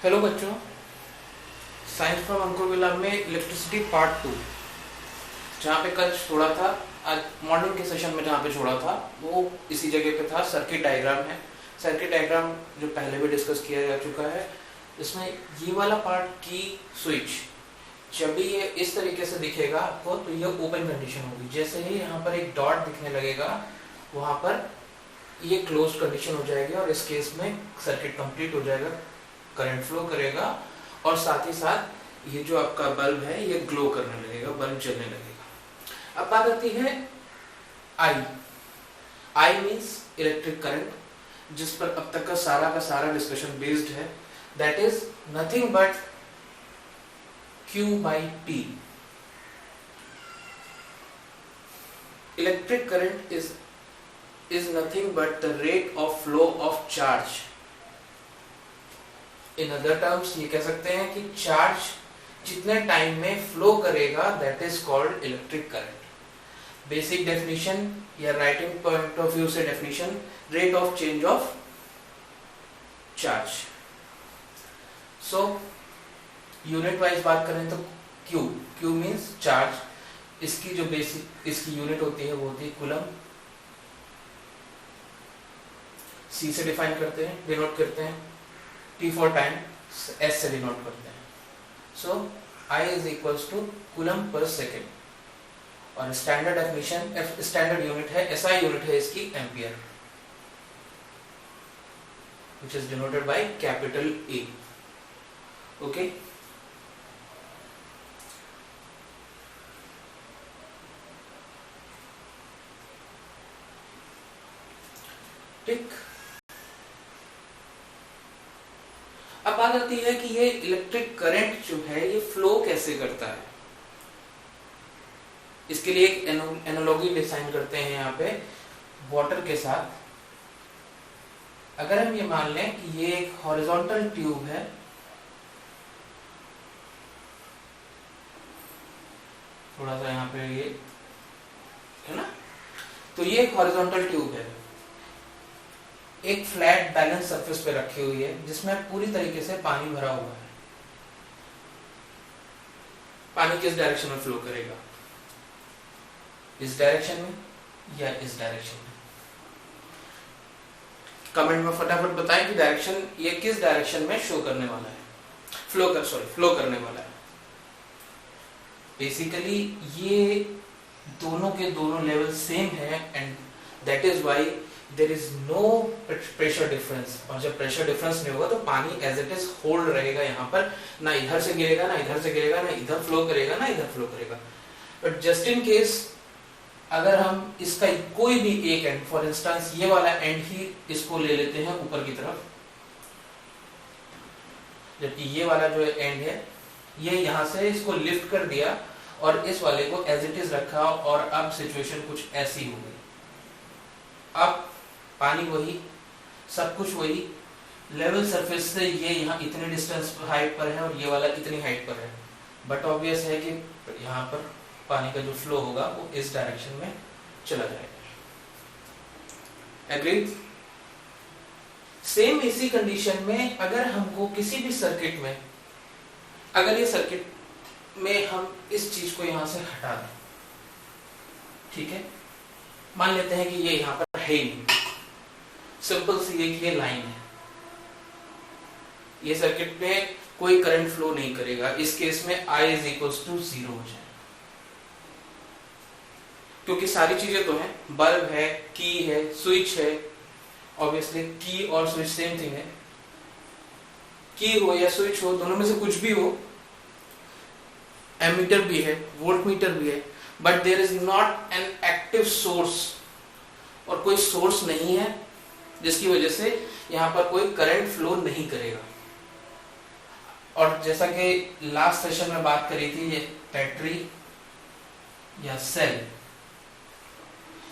Hello बच्चों, science from अंकुरविला में electricity part 2 जहाँ पे कल छोड़ा था, आज मॉर्निंग के सेशन में जहाँ पे छोड़ा था वो इसी जगह पे था। सर्किट डायग्राम है। सर्किट डायग्राम जो पहले भी डिस्कस किया जा चुका है। इसमें ये वाला पार्ट की स्विच जब भी ये इस तरीके से दिखेगा आपको तो ये ओपन कंडीशन होगी। जैसे ही यहाँ पर एक डॉट दिखने लगेगा वहाँ पर ये क्लोज कंडीशन हो जाएगी और इस केस में सर्किट कंप्लीट हो जाएगा, करंट फ्लो करेगा और साथ ही साथ ये जो आपका बल्ब है ये ग्लो करने लगेगा, बल्ब जलने लगेगा। अब बात आती है आई मींस इलेक्ट्रिक करंट, जिस पर अब तक का सारा डिस्कशन बेस्ड है। That is nothing but Q by T. Electric current is nothing but the rate of flow of charge. In other terms ये कह सकते हैं कि चार्ज जितने टाइम में फ्लो करेगा that is called electric current. Basic definition या writing point of view से definition, rate of change of charge. So unit wise बात करें तो Q मींस चार्ज। इसकी जो बेसिक इसकी यूनिट होती है वो होती है कूलम। C से डिफाइन करते हैं, डिनोट करते हैं। T फॉर टाइम, S से डिनोट करते हैं। सो I is equals to coulomb per second और स्टैंडर्ड डेफिनेशन स्टैंडर्ड यूनिट है, SI यूनिट है इसकी ampere, which is denoted by capital A. Okay? ठीक। अब बात आती है कि ये इलेक्ट्रिक करंट जो है ये फ्लो कैसे करता है। इसके लिए एक एनालॉजी डिजाइन करते हैं यहाँ पे वाटर के साथ। अगर हम ये मान लें कि ये एक हॉरिजॉन्टल ट्यूब है, थोड़ा सा यहाँ पे ये है ना, तो ये एक हॉरिजॉन्टल ट्यूब है, एक फ्लैट बैलेंस सरफेस पे रखी हुई है जिसमें पूरी तरीके से पानी भरा हुआ है। पानी किस डायरेक्शन में फ्लो करेगा, इस डायरेक्शन में या इस डायरेक्शन में? कमेंट में फटाफट बताएं कि डायरेक्शन ये किस डायरेक्शन में शो करने वाला है, फ्लो करने वाला है। बेसिकली ये दोनों के दोनों लेवल सेम है and that is why there is no pressure difference. और जब प्रेशर डिफरेंस नहीं होगा तो पानी एज इट इज होल्ड रहेगा यहाँ पर, ना इधर से गिरेगा ना इधर से गिरेगा, ना इधर फ्लो करेगा ना इधर फ्लो करेगा। बट जस्ट इन केस अगर हम इसका कोई भी एक एंड, फॉर इंस्टेंस ये वाला एंड ही इसको ले लेते हैं ऊपर की तरफ, जबकि ये वाला जो एंड है ये यहाँ से इसको लिफ्ट कर दिया और इस वाले को एज इट इज रखा और अब सिचुएशन कुछ ऐसी हो गई। अब पानी वही, सब कुछ वही, लेवल सरफेस से ये यहाँ इतने डिस्टेंस हाइट पर है और ये वाला इतनी हाइट पर है। बट ऑब्वियस है कि यहाँ पर पानी का जो फ्लो होगा वो इस डायरेक्शन में चला जाएगा। एग्रीड? सेम इसी कंडीशन में अगर हमको किसी भी सर्किट में, अगर ये सर्किट में हम इस चीज को यहां से हटा दें, ठीक है, मान लेते हैं कि ये यहां पर है ही नहीं, सिंपल सी एक ये लाइन है, ये सर्किट में कोई करंट फ्लो नहीं करेगा। इस केस में I इज इक्वल्स टू 0 हो जाए, क्योंकि सारी चीजें तो हैं, बल्ब है, की है, स्विच है। ऑब्वियसली की और स्विच सेम थिंग है, की हो या स्विच हो, दोनों में से कुछ भी हो, एमीटर भी है, वोल्ट मीटर भी है, but there is not an active source, और कोई सोर्स नहीं है जिसकी वजह से यहाँ पर कोई करंट फ्लो नहीं करेगा। और जैसा कि लास्ट सेशन में बात करी थी, ये बैटरी या सेल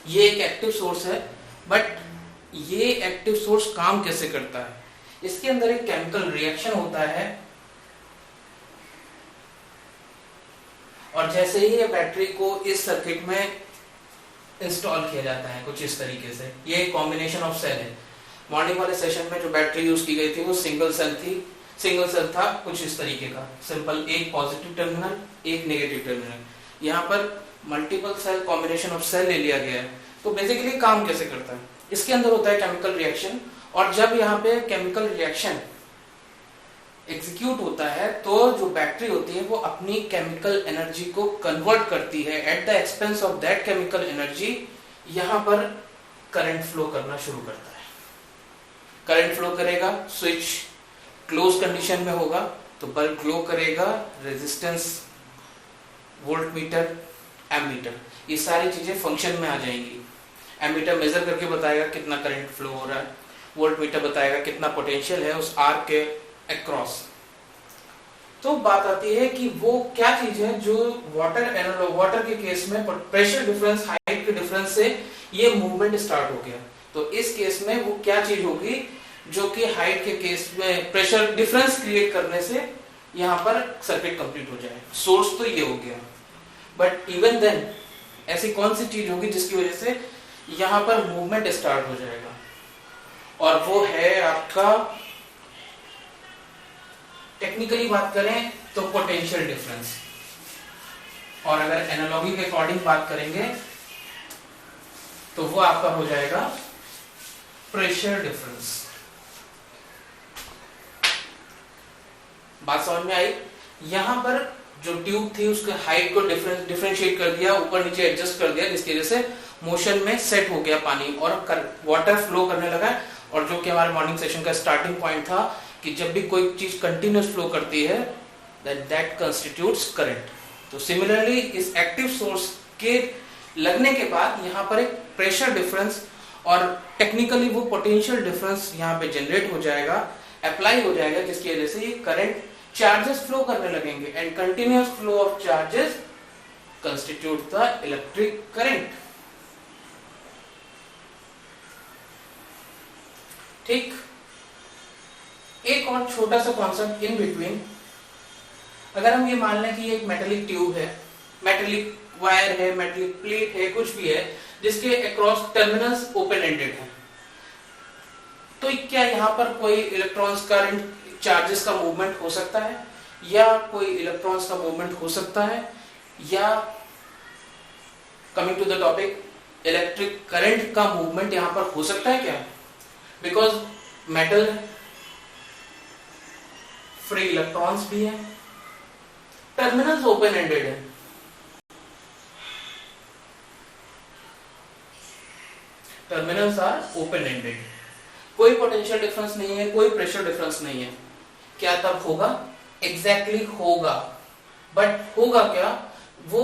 ये एक एक्टिव सोर्स है, बट ये एक्टिव सोर्स काम कैसे करता है? इसके अंदर एक केमिकल रिएक्शन होता है और जैसे ही ये बैटरी को इस सर्किट में इंस्टॉल किया जाता है कुछ इस तरीके से, ये एक कॉम्बिनेशन ऑफ सेल है। मॉर्निंग वाले सेशन में जो बैटरी यूज की गई थी वो सिंगल सेल थी, सिंगल सेल था कुछ इस तरीके का, सिंपल, एक पॉजिटिव टर्मिनल एक नेगेटिव टर्मिनल। यहाँ पर multiple cell combination of cell ले लिया गया है। तो बेसिकली काम कैसे करता है, इसके अंदर होता है केमिकल रिएक्शन, और जब यहाँ पे केमिकल रिएक्शन एग्जीक्यूट होता है तो जो बैटरी होती है वो अपनी केमिकल एनर्जी को कन्वर्ट करती है। At the expense of that chemical energy यहाँ पर करंट फ्लो करना शुरू करता है। करंट फ्लो करेगा, स्विच क्लोज कंडीशन में होगा तो बल्ब ग्लो करेगा, रेजिस्टेंस, वोल्ट मीटर, एमीटर, ये सारी चीजें फंक्शन में आ जाएंगी। एमीटर मेजर करके बताएगा कितना करंट फ्लो हो रहा है, वोल्ट मीटर बताएगा कितना पोटेंशियल है उस आर्क के अक्रॉस। तो बात आती है कि वो क्या चीज है जो वाटर के केस में प्रेशर डिफरेंस, हाइट के डिफरेंस से ये मूवमेंट स्टार्ट हो गया। तो इस केस में वो क्या चीज होगी जो कि हाइट के केस में प्रेशर डिफरेंस क्रिएट करने से यहाँ पर सर्किट कंप्लीट हो जाए। सोर्स तो ये हो गया, बट इवन देन ऐसी कौन सी चीज होगी जिसकी वजह से यहाँ पर मूवमेंट स्टार्ट हो जाएगा, और वो है आपका, टेक्निकली बात करें तो पोटेंशियल डिफरेंस, और अगर एनालॉजी के अकॉर्डिंग बात करेंगे तो वो आपका हो जाएगा प्रेशर डिफरेंस। बात समझ में आई? यहां पर जो ट्यूब थी उसके हाइट को डिफरेंशिएट कर दिया, ऊपर नीचे एडजस्ट कर दिया, जिसकी वजह से मोशन में सेट हो गया पानी और वाटर फ्लो करने लगा। और जो कि हमारे मॉर्निंग सेशन का स्टार्टिंग पॉइंट था कि जब भी कोई चीज कंटिन्यूअस फ्लो करती है दैट कंस्टिट्यूट्स करंट। तो सिमिलरली इस एक्टिव सोर्स के लगने के बाद यहाँ पर एक प्रेशर डिफरेंस और टेक्निकली वो पोटेंशियल डिफरेंस यहाँ पे जनरेट हो जाएगा, अप्लाई हो जाएगा, जिसकी वजह से ये करंट, चार्जेस फ्लो करने लगेंगे and continuous flow of charges constitute the electric current. ठीक, एक और छोटा सा कॉन्सेप्ट इन बिटवीन, अगर हम ये मान लें कि ये एक मेटेलिक ट्यूब है, मेटेलिक वायर है, मेटेलिक प्लेट है, कुछ भी है जिसके अक्रॉस टर्मिनल्स ओपन एंडेड है, तो क्या यहाँ पर कोई इलेक्ट्रॉन्स का चार्जेस का मूवमेंट हो सकता है, या कोई इलेक्ट्रॉन्स का मूवमेंट हो सकता है, या coming to the topic electric current का मूवमेंट यहाँ पर हो सकता है क्या? बिकॉज मेटल फ्री इलेक्ट्रॉन्स भी है, टर्मिनल्स ओपन एंडेड है, टर्मिनल्स आर ओपन एंडेड, कोई पोटेंशियल डिफरेंस नहीं है, कोई प्रेशर डिफरेंस नहीं है। क्या तब होगा? एग्जैक्टली होगा, बट होगा क्या? वो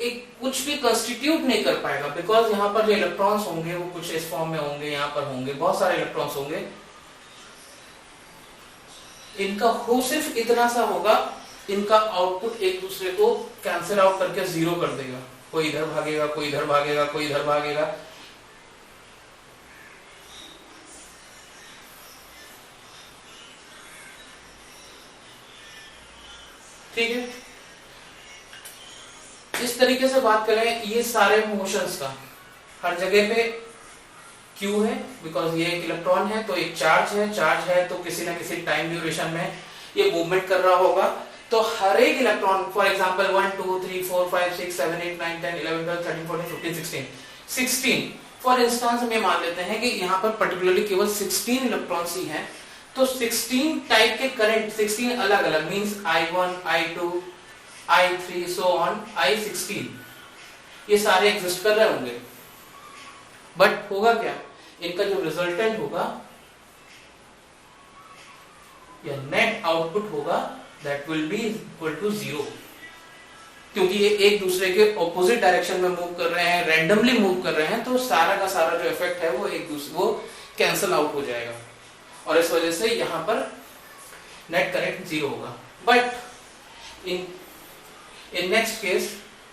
एक कुछ भी कंस्टिट्यूट नहीं कर पाएगा, बिकॉज यहाँ पर जो इलेक्ट्रॉन्स होंगे वो कुछ इस फॉर्म में होंगे, यहाँ पर होंगे बहुत सारे इलेक्ट्रॉन्स होंगे, इनका हो सिर्फ इतना सा होगा, इनका आउटपुट एक दूसरे को कैंसिल आउट करके जीरो कर देगा, कोई इधर भागेगा, कोई इधर भागेगा, कोई इधर भागेगा। ठीक है, इस तरीके से बात करें ये सारे मोशंस का, हर जगह पे Q है बिकॉज ये एक इलेक्ट्रॉन है, तो एक चार्ज है तो किसी ना किसी टाइम ड्यूरेशन में ये मूवमेंट कर रहा होगा। तो हर एक electron, for example 1 2 3 4 5 6 7 8 9 10 11 12 13 14 15 16 for instance हम ये मान लेते हैं कि यहाँ पर पर्टिकुलरली केवल 16 इलेक्ट्रॉन्स ही हैं, तो 16 टाइप के करंट, 16 अलग अलग means I1 I2 I3 so on I16, ये सारे एग्जिस्ट कर रहे होंगे, बट होगा क्या? इनका जो रिजल्टेंट होगा या नेट आउटपुट होगा that will be equal to 0, क्योंकि ये एक दूसरे के ऑपोजिट डायरेक्शन में मूव कर रहे हैं, रैंडमली मूव कर रहे हैं, तो सारा का सारा जो इफेक्ट है वो एक दूसरे वो कैंसल आउट हो जाएगा, और इस वजह से यहाँ पर नेट करंट 0 होगा। बट इन नेक्स्ट केस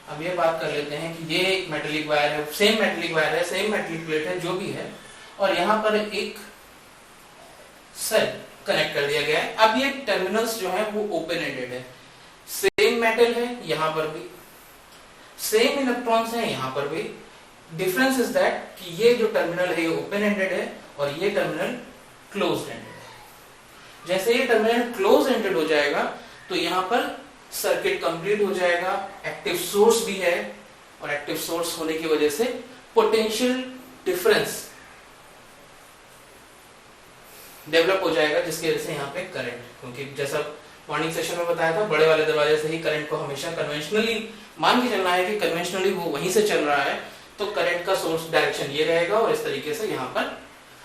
अब ये बात कर लेते हैं कि ये एक मेटेलिक वायर है, सेम मेटेलिक वायर है, सेम मेटेलिक प्लेट है, जो भी है, और यहाँ पर एक सेल कनेक्ट कर दिया गया है। अब ये टर्मिनल्स जो है वो ओपन एंडेड है, सेम मेटल है, यहाँ पर भी सेम इलेक्ट्रॉन्स है, यहाँ पर भी। डिफरेंस इज दैट कि ये जो टर्मिनल है ये ओपन एंडेड है और ये टर्मिनल क्लोज्ड एंडेड है। जैसे ये टर्मिनल क्लोज एंडेड हो जाएगा तो यहाँ पर सर्किट कंप्लीट हो जाएगा, एक्टिव सोर्स भी है और एक्टिव सोर्स होने की वजह से पोटेंशियल डिफरेंस डेवलप हो जाएगा, जिसकी वजह से यहाँ पे करंट, क्योंकि जैसा मॉर्निंग सेशन में बताया था बड़े वाले दरवाजे से ही करंट को हमेशा कन्वेंशनली मान के चलना है कि कन्वेंशनली वो वहीं से चल रहा है, तो करंट का सोर्स डायरेक्शन ये रहेगा और इस तरीके से यहाँ पर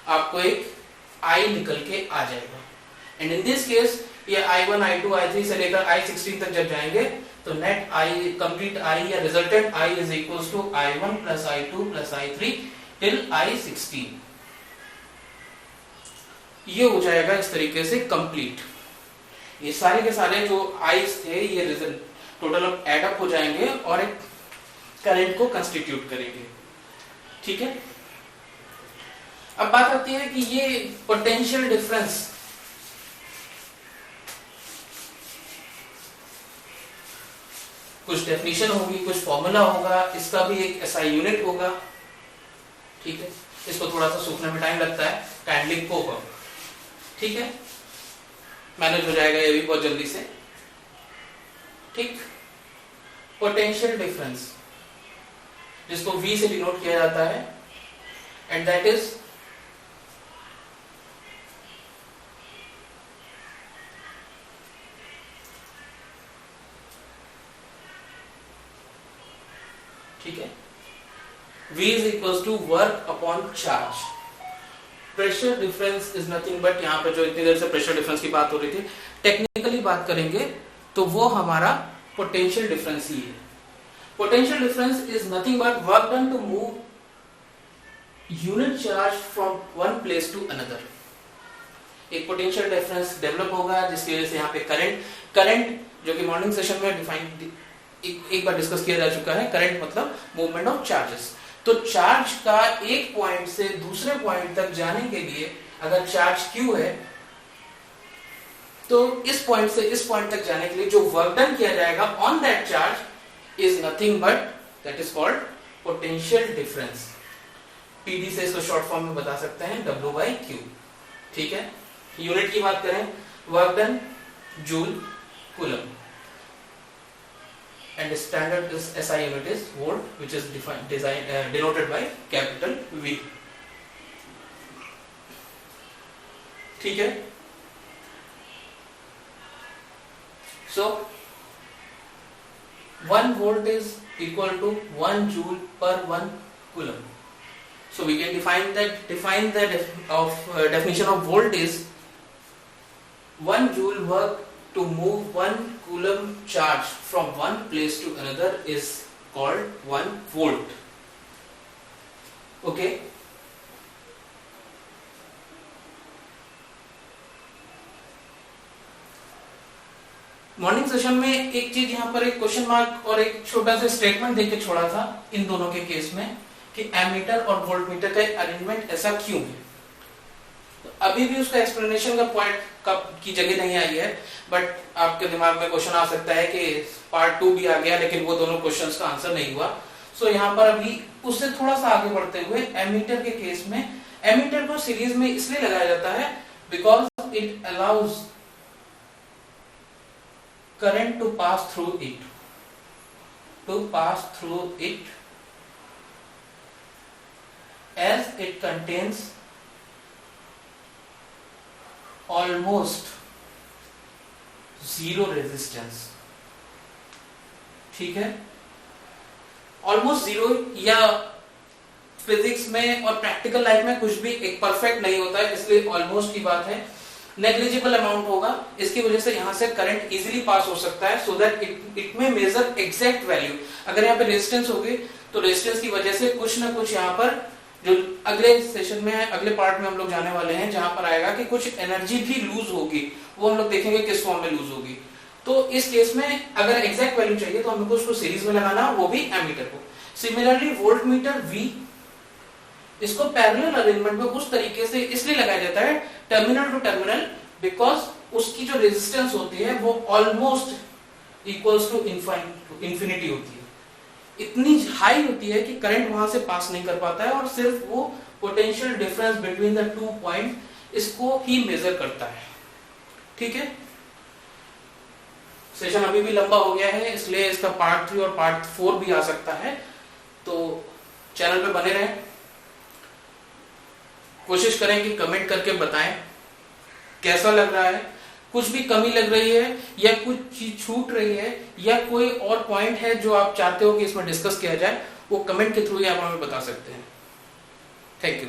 आपको एक I निकल के आ जाएगा। एंड इन दिस केस ये I1, I2, I3 से लेकर I16 तक जब जाएंगे तो नेट I कंप्लीट I या resultant I is equals to I1 plus I2 plus I3 till I16। ये हो जाएगा इस तरीके से कंप्लीट। ये सारे के सारे जो आईज थे ये रिजल्ट टोटल एड अप हो जाएंगे और एक करंट को कंस्टिट्यूट करेंगे। ठीक है, अब बात आती है कि ये पोटेंशियल डिफरेंस कुछ डेफिनेशन होगी, कुछ फॉर्मूला होगा, इसका भी एक एसआई यूनिट होगा। ठीक है, इसको थोड़ा सा सूखने में टाइम लगता है, काइंडली कोप अप। ठीक है, मैनेज हो जाएगा ये भी बहुत जल्दी से। ठीक, पोटेंशियल डिफरेंस जिसको V से डिनोट किया जाता है एंड दैट इज ठीक है, V is equals to work upon charge। Pressure difference is nothing but, यहाँ पे जो इतनी देर से प्रेशर डिफरेंस की बात हो रही थी, टेक्निकली बात करेंगे तो वो हमारा पोटेंशियल डिफरेंस ही है। Potential difference is nothing but work done to move unit charge from one place to another. एक पोटेंशियल डिफरेंस डेवलप होगा जिसकी वजह से यहाँ पे करंट जो कि मॉर्निंग सेशन में डिफाइन एक बार डिस्कस किया जा चुका है, करंट मतलब मूवमेंट ऑफ चार्जेस। तो चार्ज का एक पॉइंट से दूसरे पॉइंट तक जाने के लिए अगर चार्ज Q है तो इस पॉइंट से इस पॉइंट तक जाने के लिए जो वर्क डन किया जाएगा on that charge is nothing but that is called potential difference. PD से इसको शॉर्ट फॉर्म में बता सकते हैं W/Q। ठीक है, यूनिट की बात करें, work done joule coulomb and standard is SI unit is volt, which is denoted by capital V। ठीक है, so 1 volt is equal to 1 joule per 1 coulomb। So we can define the definition of volt is 1 joule work to move 1 coulomb charge from one place to another is called 1 volt। okay, morning session में एक चीज यहाँ पर एक question mark और एक छोटा सा स्टेटमेंट देके छोड़ा था इन दोनों के केस में कि एमीटर और वोल्टमीटर का अरेंजमेंट ऐसा क्यों है। तो अभी भी उसका एक्सप्लेनेशन का पॉइंट की जगह नहीं आई है, बट आपके दिमाग में क्वेश्चन आ सकता है कि पार्ट 2 भी आ गया लेकिन वो दोनों क्वेश्चंस का आंसर नहीं हुआ। सो यहाँ पर अभी उससे थोड़ा सा आगे बढ़ते हुए एमीटर के केस में, एमीटर को सीरीज में इसलिए लगाया जाता है because it allows current to pass through it as it contains almost zero resistance. ठीक है, ऑलमोस्ट जीरो, या फिजिक्स में और प्रैक्टिकल लाइफ में कुछ भी एक परफेक्ट नहीं होता है, इसलिए ऑलमोस्ट की बात है। नेग्लिजिबल अमाउंट होगा, इसकी वजह से यहां से करंट इजीली पास हो सकता है, सो दैट इट में मेजर एग्जैक्ट वैल्यू। अगर यहाँ पे रेजिस्टेंस होगी तो रेजिस्टेंस की वजह से कुछ ना कुछ यहाँ पर जो अगले सेशन में अगले पार्ट में हम लोग जाने वाले हैं जहां पर आएगा कि कुछ एनर्जी भी लूज होगी, वो हम लोग देखेंगे किस फॉर्म में लूज होगी। तो इस केस में अगर एग्जैक्ट वैल्यू चाहिए तो हमको उसको सीरीज में लगाना, वो भी एमीटर को। सिमिलरली वोल्टमीटर V, इसको पैरेलल अरेंजमेंट में उस तरीके से इसलिए लगाया जाता है टर्मिनल टू टर्मिनल, बिकॉज उसकी जो रेजिस्टेंस होती है वो ऑलमोस्ट इक्वल्स टू इंफिनिटी होती है, इतनी हाई होती है कि करंट वहां से पास नहीं कर पाता है और सिर्फ वो potential difference between the 2 point इसको ही मेजर करता है। ठीक है, सेशन अभी भी लंबा हो गया है, इसलिए इसका पार्ट 3 और पार्ट 4 भी आ सकता है। तो चैनल पे बने रहें, कोशिश करें कि कमेंट करके बताएं कैसा लग रहा है, कुछ भी कमी लग रही है या कुछ चीज छूट रही है या कोई और पॉइंट है जो आप चाहते हो कि इसमें डिस्कस किया जाए, वो कमेंट के थ्रू ही आप हमें बता सकते हैं। Thank you.